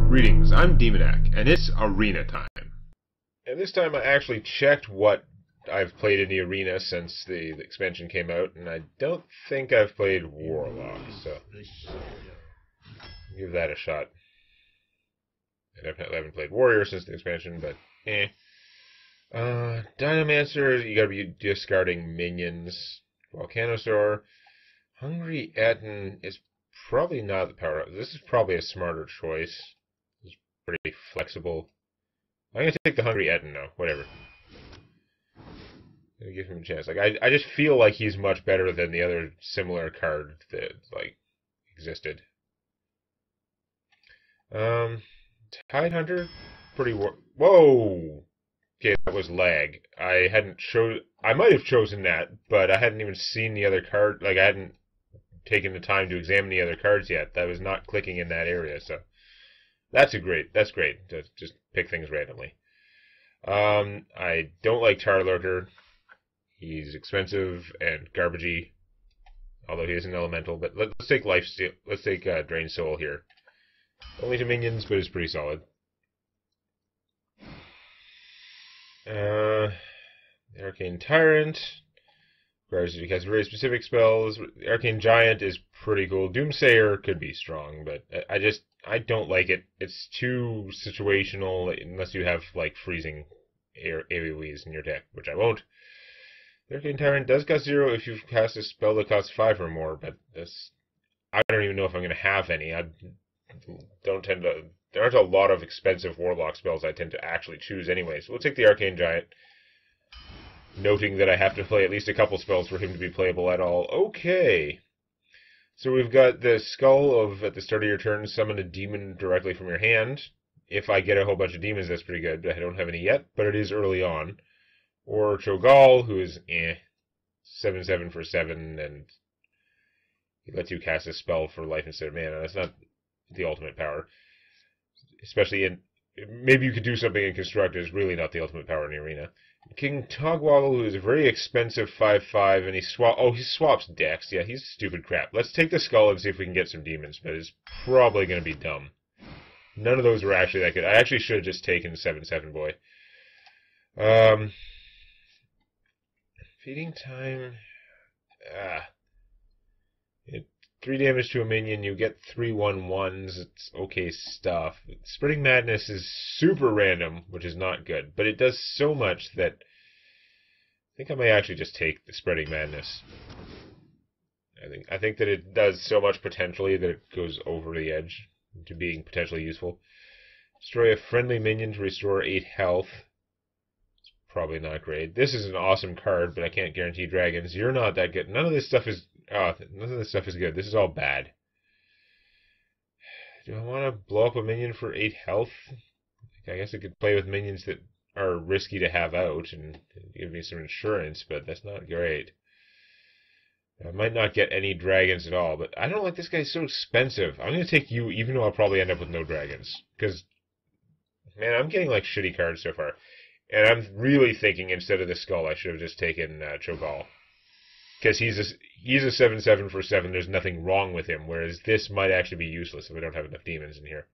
Greetings, I'm Demonac, and it's arena time. And this time I actually checked what I've played in the arena since the expansion came out, and I don't think I've played Warlock, so give that a shot. I definitely haven't played Warrior since the expansion, but eh. Dynamancer, you gotta be discarding minions. Volcanosaur. Hungry Etten is probably not the power up. This is probably a smarter choice. It's pretty flexible. I'm gonna take the Hungry Etten now. Whatever. Gonna give him a chance. Like I just feel like he's much better than the other similar card that existed. Tidehunter, pretty. Whoa. Okay, that was lag. I might have chosen that, but I hadn't even seen the other card. Like I hadn't taken the time to examine the other cards yet. That was not clicking in that area, so that's great to just pick things randomly. I don't like Tarlurker. He's expensive and garbagey, although he is an elemental. But let's take Lifesteal. Let's take Drain Soul here. Only 2 minions, but it's pretty solid. Arcane Tyrant. He has very specific spells. The Arcane Giant is pretty cool. Doomsayer could be strong, but I don't like it. It's too situational unless you have like freezing AoEs in your deck, which I won't. The Arcane Tyrant does cost 0 if you cast a spell that costs 5 or more, but I don't even know if I'm going to have any. There aren't a lot of expensive Warlock spells I tend to actually choose anyway, so we'll take the Arcane Giant. Noting that I have to play at least a couple spells for him to be playable at all. Okay. So we've got the Skull of, at the start of your turn, summon a demon directly from your hand. If I get a whole bunch of demons, that's pretty good, but I don't have any yet, but it is early on. Or Cho'Gall, who is 7/7 for 7, and he lets you cast a spell for life instead of mana. That's not the ultimate power. Especially in... Maybe you could do something in Construct, it's really not the ultimate power in the arena. King Togwaggle, who is a very expensive 5/5, and he swaps decks. Yeah, he's stupid crap. Let's take the Skull and see if we can get some demons, but it's probably going to be dumb. None of those were actually that good. I actually should have just taken 7/7 boy. Feeding Time. 3 damage to a minion, you get 3/1/1s, it's okay stuff. Spreading Madness is super random, which is not good, but it does so much that I think I may actually just take the Spreading Madness. I think that it does so much potentially that it goes over the edge to being potentially useful. Destroy a friendly minion to restore 8 health. It's probably not great. This is an awesome card, but I can't guarantee dragons. You're not that good. None of this stuff is good. This is all bad. Do I want to blow up a minion for 8 health? I guess I could play with minions that are risky to have out and give me some insurance, but that's not great. I might not get any dragons at all, but I don't like this guy. So expensive. I'm going to take you, even though I'll probably end up with no dragons. Because, man, I'm getting like shitty cards so far. And I'm really thinking instead of the Skull, I should have just taken Cho'Gall. Because he's a 7/7 for 7, there's nothing wrong with him, whereas this might actually be useless if I don't have enough demons in here.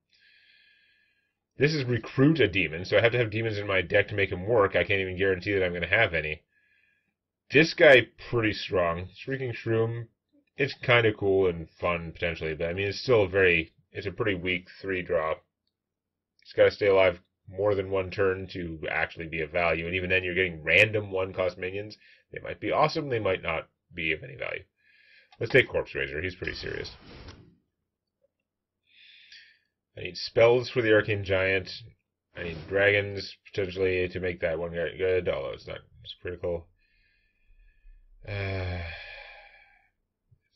This is recruit a demon, so I have to have demons in my deck to make him work. I can't even guarantee that I'm going to have any. This guy, pretty strong. Shrieking Shroom, it's kind of cool and fun, potentially, but I mean, it's a pretty weak 3-drop. It's got to stay alive more than one turn to actually be of value, and even then you're getting random 1-cost minions. They might be awesome, they might not be of any value. Let's take Corpse Raiser. He's pretty serious. I need spells for the Arcane Giant. I need dragons, potentially, to make that one guy good, although it's not as critical.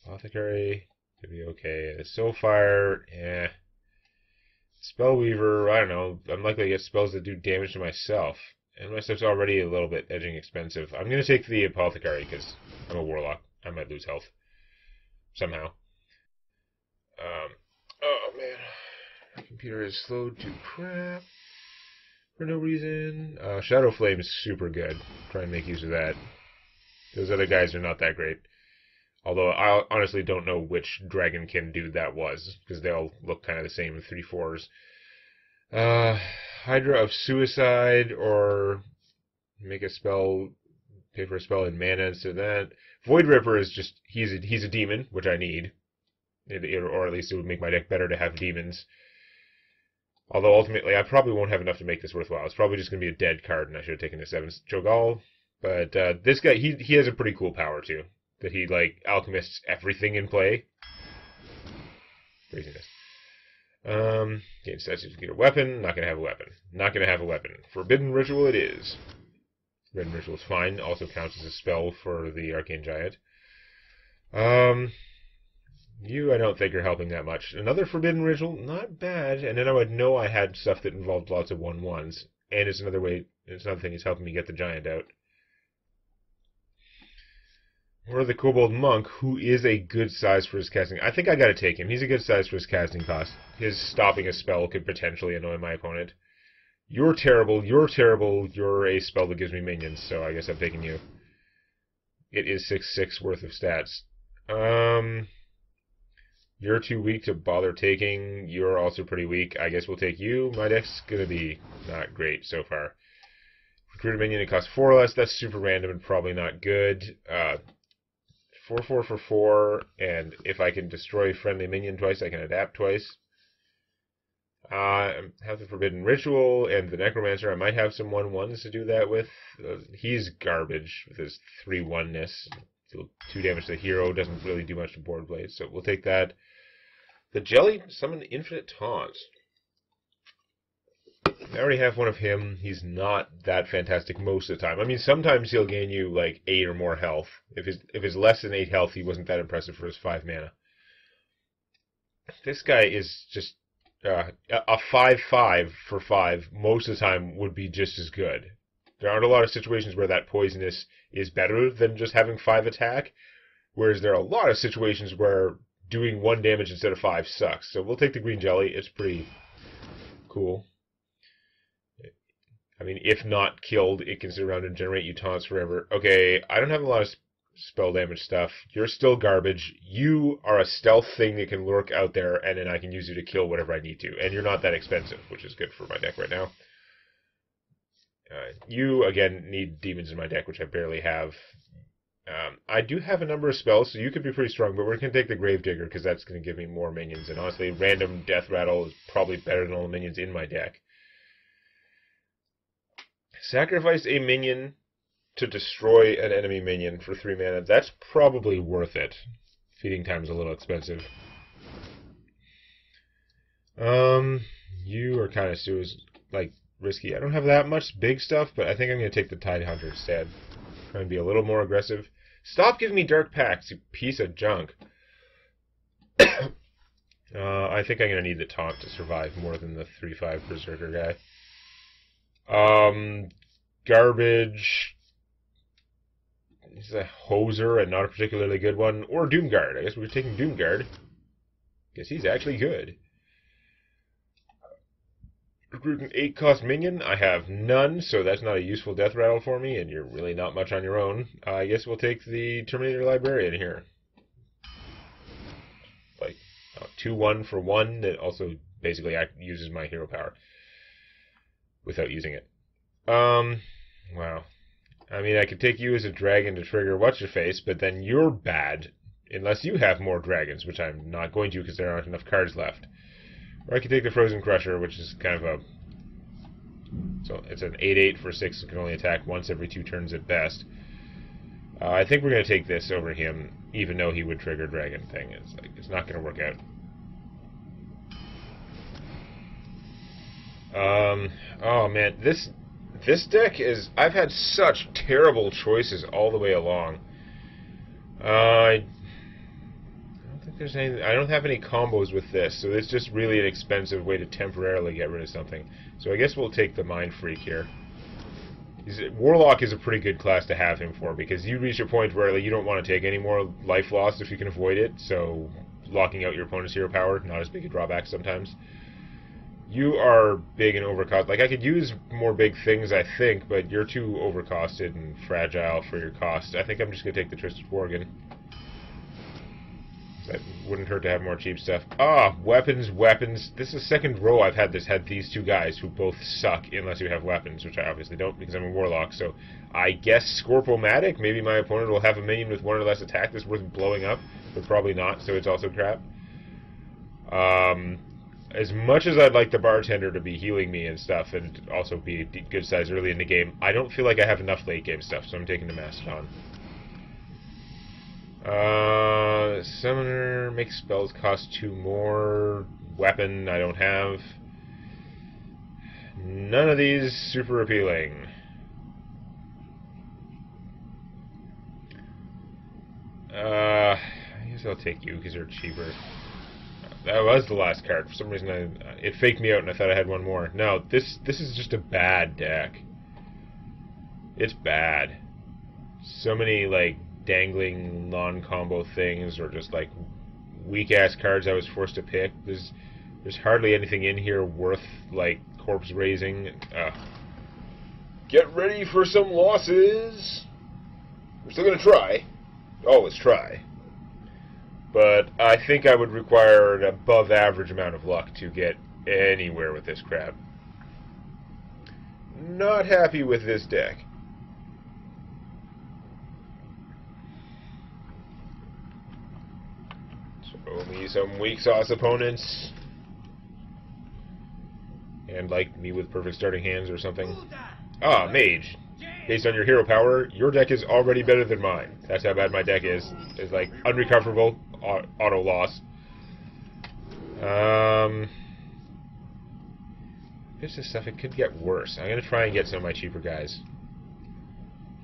Apothecary could be okay. The Soulfire, Spellweaver, I don't know. I'm likely to get spells that do damage to myself. And my stuff's already a little bit edging expensive. I'm going to take the Apothecary because I'm a Warlock. I might lose health. Somehow. Oh man. My computer is slowed to crap. For no reason. Shadow Flame is super good. Try and make use of that. Those other guys are not that great. Although I honestly don't know which Dragonkin dude that was, because they all look kind of the same, 3/4s. Uh, Hydra of Suicide, or make a spell, pay for a spell in mana instead of that. Void Ripper is just, he's a demon, which I need. Or at least it would make my deck better to have demons. Although ultimately I probably won't have enough to make this worthwhile. It's probably just going to be a dead card, and I should have taken a 7 Cho'Gall. But this guy, he has a pretty cool power too. That he, like, alchemists everything in play. Craziness. Gain stats to get a weapon. Not going to have a weapon. Not going to have a weapon. Forbidden Ritual it is. Forbidden Ritual is fine. Also counts as a spell for the Arcane Giant. You, I don't think, are helping that much. Another Forbidden Ritual, not bad. And then I would know I had stuff that involved lots of 1/1s. And it's another thing it's helping me get the Giant out. Or the Kobold Monk, who is a good size for his casting. I think I gotta take him. He's a good size for his casting cost. His stopping a spell could potentially annoy my opponent. You're terrible, you're terrible, you're a spell that gives me minions, so I guess I'm taking you. It is 6/6 worth of stats. You're too weak to bother taking. You're also pretty weak. I guess we'll take you. My deck's gonna be not great so far. Recruit a minion, it costs 4 less. That's super random and probably not good. 4/4 for 4, and if I can destroy friendly minion twice, I can adapt twice. I have the Forbidden Ritual and the Necromancer. I might have some 1/1s to do that with. He's garbage with his 3/1-ness. Deal 2 damage to the hero, doesn't really do much to board blades, so we'll take that. The Jelly summon Infinite Taunt. I already have one of him. He's not that fantastic most of the time. I mean, sometimes he'll gain you like 8 or more health. If his less than 8 health, he wasn't that impressive for his 5 mana. This guy is just a 5/5 for 5 most of the time would be just as good. There aren't a lot of situations where that poisonous is better than just having 5 attack, whereas there are a lot of situations where doing 1 damage instead of 5 sucks. So we'll take the green jelly. It's pretty cool. I mean, if not killed, it can sit around and generate you taunts forever. Okay, I don't have a lot of spell damage stuff. You're still garbage. You are a stealth thing that can lurk out there, and then I can use you to kill whatever I need to. And you're not that expensive, which is good for my deck right now. You, again, need demons in my deck, which I barely have. I do have a number of spells, so you could be pretty strong, but we're going to take the Gravedigger, because that's going to give me more minions. And honestly, random Death Rattle is probably better than all the minions in my deck. Sacrifice a minion to destroy an enemy minion for 3 mana. That's probably worth it. Feeding time's a little expensive. You are kind of risky. I don't have that much big stuff, but I think I'm going to take the Tidehunter instead. Try and be a little more aggressive. Stop giving me Dark Pacts, you piece of junk. I think I'm going to need the taunt to survive more than the 3/5 Berserker guy. Garbage. He's a hoser and not a particularly good one. Or Doomguard. I guess we're taking Doomguard. Guess he's actually good. Recruit an 8-cost minion. I have none, so that's not a useful death rattle for me, and you're really not much on your own. I guess we'll take the Terminator Librarian here. Like, 2/1 for 1 that also basically uses my hero power without using it. Wow. I mean, I could take you as a dragon to trigger What's-Your-Face, but then you're bad unless you have more dragons, which I'm not going to because there aren't enough cards left. Or I could take the Frozen Crusher, which is kind of a... So it's an 8/8 for 6. It can only attack once every 2 turns at best. I think we're going to take this over him, even though he would trigger Dragon thing. It's not going to work out. Oh man, this deck is... I've had such terrible choices all the way along. I don't think there's anything... I don't have any combos with this, so it's just really an expensive way to temporarily get rid of something. So I guess we'll take the Mind Freak here. Warlock is a pretty good class to have him for, because you reach a point where you don't want to take any more life loss if you can avoid it, so locking out your opponent's hero power, not as big a drawback sometimes. You are big and overcosted. Like, I could use more big things, I think, but you're too overcosted and fragile for your cost. I think I'm just going to take the Tristan Worgen. That wouldn't hurt to have more cheap stuff. Ah, weapons, weapons. This is the second row I've had these two guys who both suck unless you have weapons, which I obviously don't because I'm a warlock. So I guess Scorpomatic. Maybe my opponent will have a minion with one or less attack that's worth blowing up, but probably not. So it's also crap. As much as I'd like the bartender to be healing me and stuff, and also be good size early in the game, I don't feel like I have enough late game stuff. So I'm taking the Mastodon. Summoner makes spells cost 2 more. Weapon I don't have. None of these super appealing. I guess I'll take you because you're cheaper. That was the last card. For some reason, it faked me out and I thought I had one more. No, this is just a bad deck. It's bad. So many, like, dangling non-combo things or just, like, weak-ass cards I was forced to pick. There's hardly anything in here worth, like, corpse raising. Get ready for some losses! We're still gonna try. Always try. But I think I would require an above-average amount of luck to get anywhere with this crap. Not happy with this deck. Show me some weak sauce opponents. And like me with perfect starting hands or something. Ah, Mage. Based on your hero power, your deck is already better than mine. That's how bad my deck is. It's like unrecoverable, auto loss. This stuff, it could get worse. I'm going to try and get some of my cheaper guys.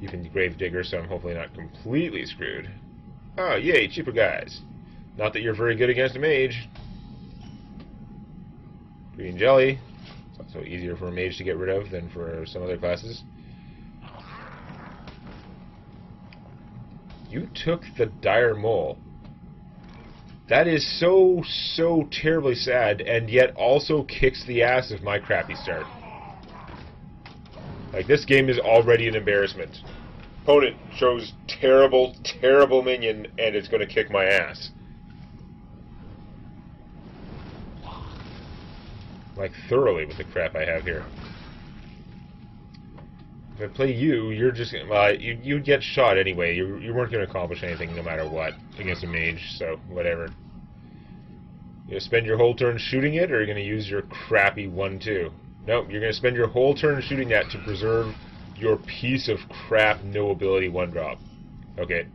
Even the Gravedigger, so I'm hopefully not completely screwed. Oh, yay, cheaper guys. Not that you're very good against a mage. Green Jelly. It's also easier for a mage to get rid of than for some other classes. You took the Dire Mole. That is so terribly sad, and yet also kicks the ass of my crappy start. Like, this game is already an embarrassment. Opponent shows terrible minion, and it's going to kick my ass. Like, thoroughly with the crap I have here. If I play you, you're just... Well, you'd get shot anyway. You weren't going to accomplish anything no matter what against a mage, so whatever. You going to spend your whole turn shooting it, or are you going to use your crappy 1-2? Nope, you're going to spend your whole turn shooting that to preserve your piece of crap no ability 1-drop. Okay.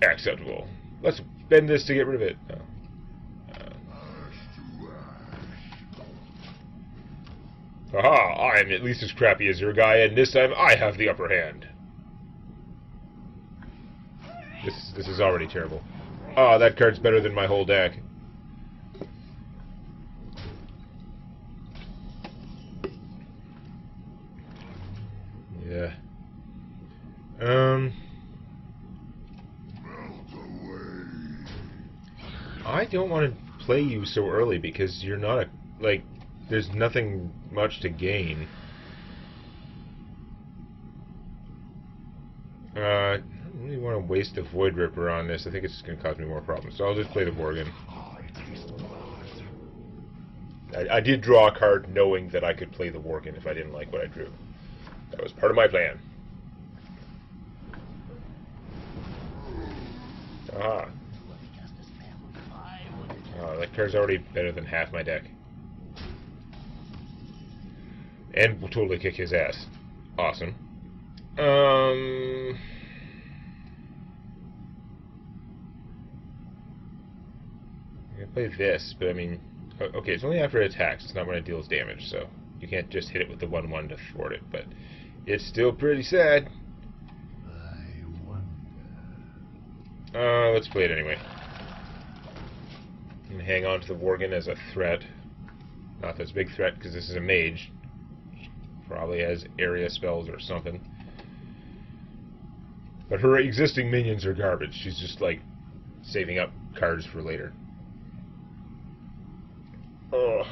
Acceptable. Let's spend this to get rid of it. Oh. Haha, I'm at least as crappy as your guy, and this time I have the upper hand. This is already terrible. Ah, that card's better than my whole deck. Yeah. I don't want to play you so early because you're not a... Like, there's nothing much to gain. I don't really want to waste the Void Ripper on this. I think it's just going to cause me more problems. So I'll just play the Worgen. I did draw a card knowing that I could play the Worgen if I didn't like what I drew. That was part of my plan. Ah. Oh, that card's already better than half my deck. And will totally kick his ass. Awesome. I'm gonna play this, but I mean... Okay, it's only after it attacks. It's not when it deals damage, so... You can't just hit it with the 1-1 to thwart it, but... It's still pretty sad. Let's play it anyway. And hang on to the Worgen as a threat. Not this big threat, because this is a mage. Probably has area spells or something. But her existing minions are garbage. She's just, like, saving up cards for later. Ugh.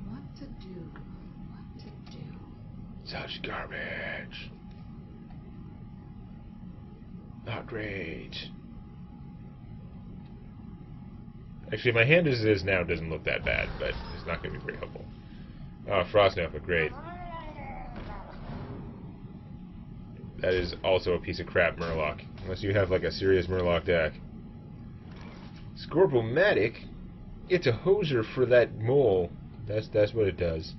What to do? What to do? Such garbage. Not great. Actually, my hand as it is now doesn't look that bad, but it's not going to be very helpful. Oh, Frost Nova, great. That is also a piece of crap Murloc. Unless you have like a serious Murloc deck. Scorpomatic? It's a hoser for that mole. That's what it does.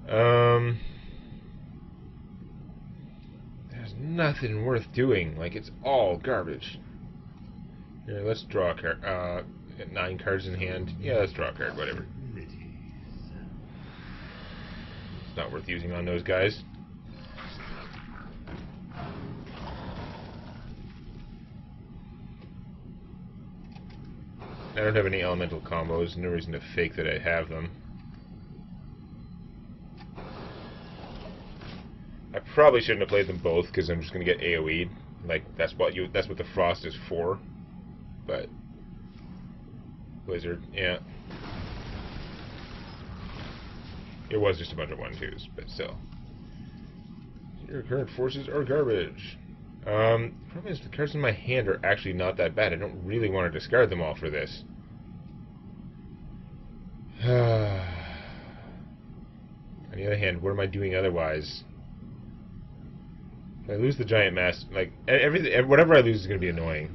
There's nothing worth doing. Like, it's all garbage. Here, let's draw a card. Got 9 cards in hand. Yeah, let's draw a card, whatever. It's not worth using on those guys. I don't have any elemental combos. No reason to fake that I have them. I probably shouldn't have played them both because I'm just going to get AoE'd. Like that's what the Frost is for. But Blizzard, yeah. It was just a bunch of 1/2s, but still. Your current forces are garbage. The problem is the cards in my hand are actually not that bad. I don't really want to discard them all for this. On the other hand, what am I doing otherwise? If I lose the giant mass, like everything, whatever I lose is going to be annoying.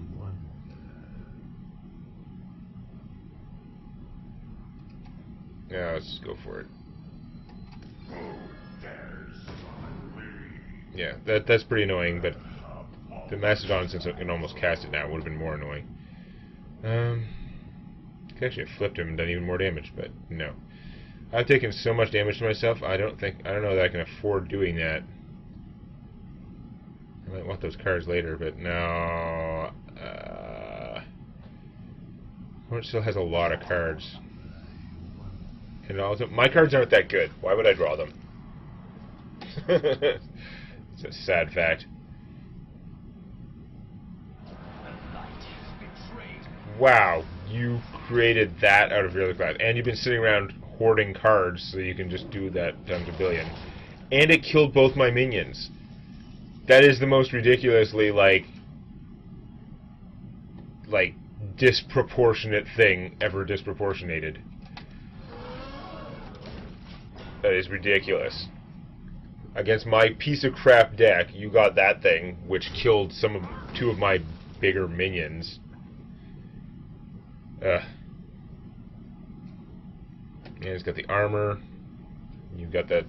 Yeah, let's just go for it. Yeah, that's pretty annoying, but the Mastodon, since I can almost cast it now, would have been more annoying. Could actually have flipped him and done even more damage, but no. I've taken so much damage to myself, I don't know that I can afford doing that. I might want those cards later, but no. Opponent still has a lot of cards. And also, my cards aren't that good. Why would I draw them? It's a sad fact. Wow, you created that out of your other class. And you've been sitting around hoarding cards so you can just do that times a billion. And it killed both my minions. That is the most ridiculously, like disproportionate thing ever disproportionated. That is ridiculous. Against my piece of crap deck, you got that thing, which killed two of my bigger minions. And it's got the armor. You've got that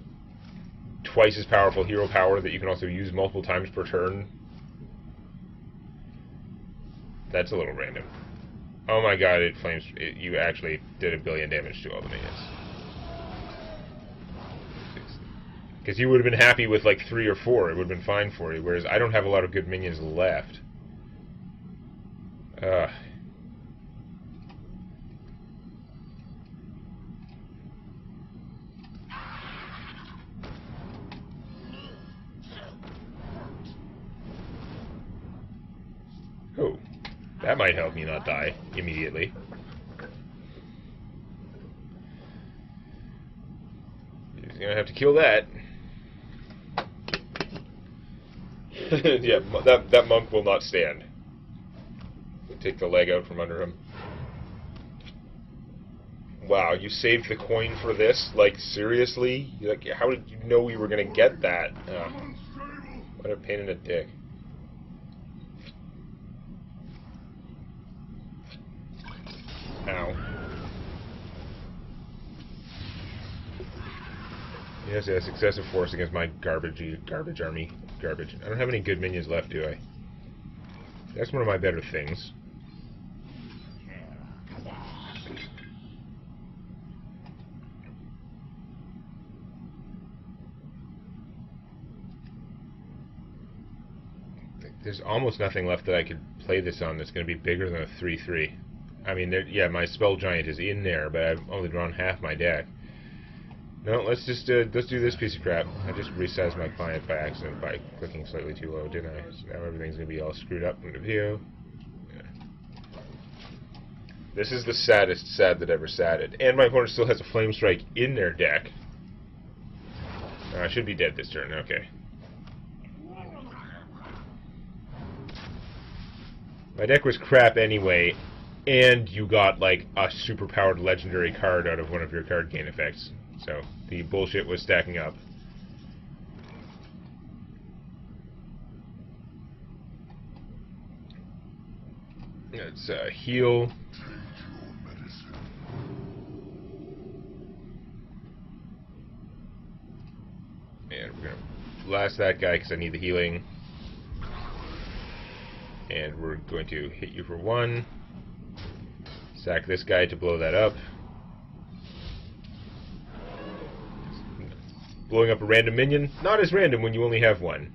twice as powerful hero power that you can also use multiple times per turn. That's a little random. Oh my god, you actually did a billion damage to all the minions. Because you would have been happy with like 3 or 4, it would have been fine for you, whereas I don't have a lot of good minions left. Oh, that might help me not die immediately. You're gonna have to kill that. Yeah, that monk will not stand. Take the leg out from under him. Wow, you saved the coin for this? Like, seriously? Like, how did you know we were gonna get that? What a pain in the dick. Ow. Yes, excessive force against my garbage army. Garbage. I don't have any good minions left, do I? That's one of my better things. There's almost nothing left that I could play this on that's going to be bigger than a 3/3. I mean, yeah, my Spell Giant is in there, but I've only drawn half my deck. No, let's do this piece of crap. I just resized my client by accident by clicking slightly too low, didn't I? So now everything's going to be all screwed up in the video. Yeah. This is the saddest sad that ever sadded. And my opponent still has a Flame Strike in their deck. I should be dead this turn, okay. My deck was crap anyway, and you got, like, a super-powered legendary card out of one of your card gain effects. So, the bullshit was stacking up. Let's heal. And we're going to blast that guy because I need the healing. And we're going to hit you for 1. Sack this guy to blow that up. Blowing up a random minion, not as random when you only have 1.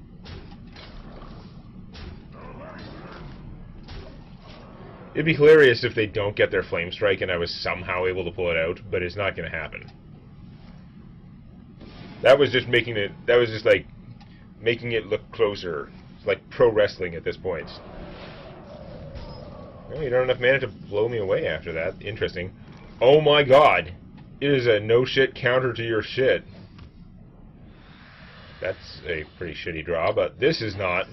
It'd be hilarious if they don't get their Flame Strike and I was somehow able to pull it out, but it's not going to happen. That was just making it, like, making it look closer. It's like pro wrestling at this point. Well, you don't have enough mana to blow me away after that. Interesting. Oh my god! It is a no-shit counter to your shit. That's a pretty shitty draw, but this is not.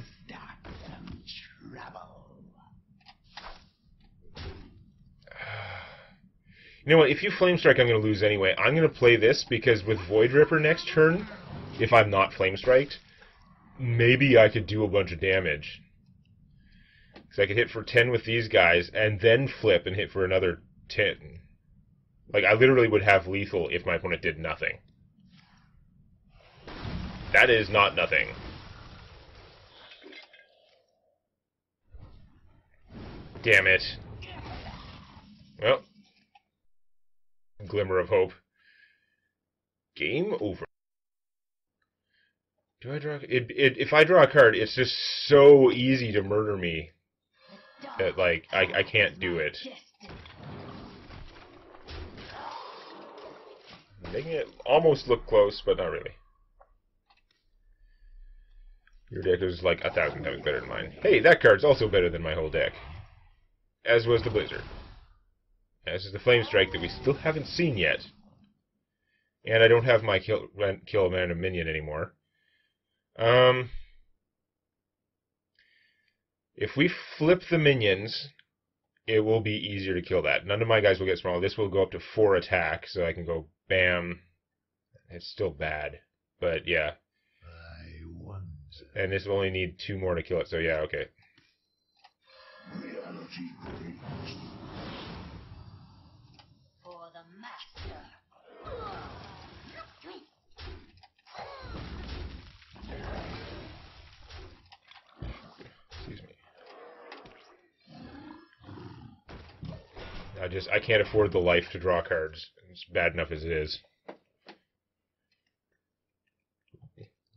You know what, if you Flame Strike, I'm going to lose anyway. I'm going to play this, because with Void Ripper next turn, if I'm not Flame Striked, maybe I could do a bunch of damage. Because I could hit for 10 with these guys, and then flip and hit for another 10. Like, I literally would have lethal if my opponent did nothing. That is not nothing. Damn it. Well. Glimmer of hope. Game over. Do I draw... if I draw a card, it's just so easy to murder me that, like, I can't do it. Making it almost look close, but not really. Your deck is like 1,000 times better than mine. Hey, that card's also better than my whole deck. As was the Blizzard. As is the Flame Strike that we still haven't seen yet. And I don't have my kill a random minion anymore. If we flip the minions, it will be easier to kill that. None of my guys will get smaller. This will go up to 4 attack, so I can go bam. It's still bad, but yeah. And this will only need 2 more to kill it, so yeah, okay. For the master. Excuse me. I can't afford the life to draw cards. It's bad enough as it is.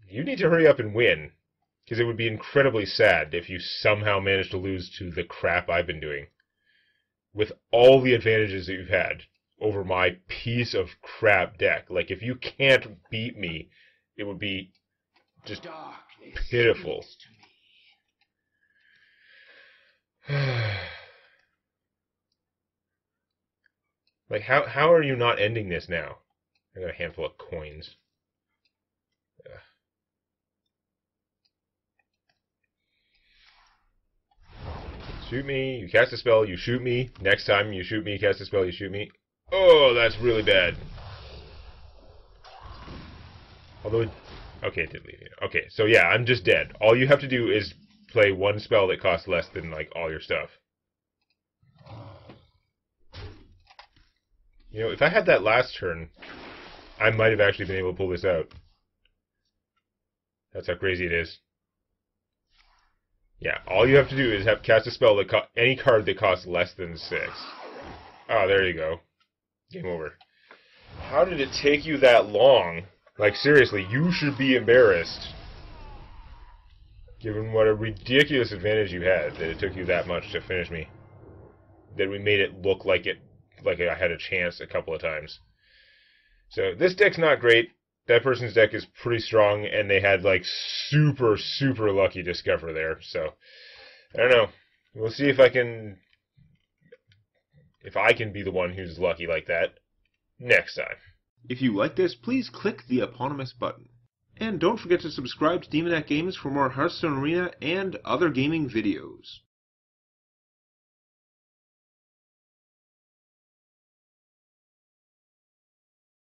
You need to hurry up and win, because it would be incredibly sad if you somehow managed to lose to the crap I've been doing. With all the advantages that you've had over my piece of crap deck. Like, if you can't beat me, it would be just pitiful. Like, how are you not ending this now? I got a handful of coins. Shoot me, you cast a spell, you shoot me. Next time you shoot me, cast a spell, you shoot me. Oh, that's really bad. Although, okay, it did leave you. Okay, so yeah, I'm just dead. All you have to do is play 1 spell that costs less than, like, all your stuff. You know, if I had that last turn, I might have actually been able to pull this out. That's how crazy it is. Yeah, all you have to do is cast a spell that any card that costs less than 6. Oh, there you go. Game over. How did it take you that long? Like, seriously, you should be embarrassed. Given what a ridiculous advantage you had, that it took you that much to finish me. That we made it look like I had a chance a couple of times. So, this deck's not great. That person's deck is pretty strong, and they had, like, super, super lucky Discover there. So, I don't know. We'll see if I can be the one who's lucky like that next time. If you like this, please click the eponymous button. And don't forget to subscribe to Demonac Games for more Hearthstone Arena and other gaming videos.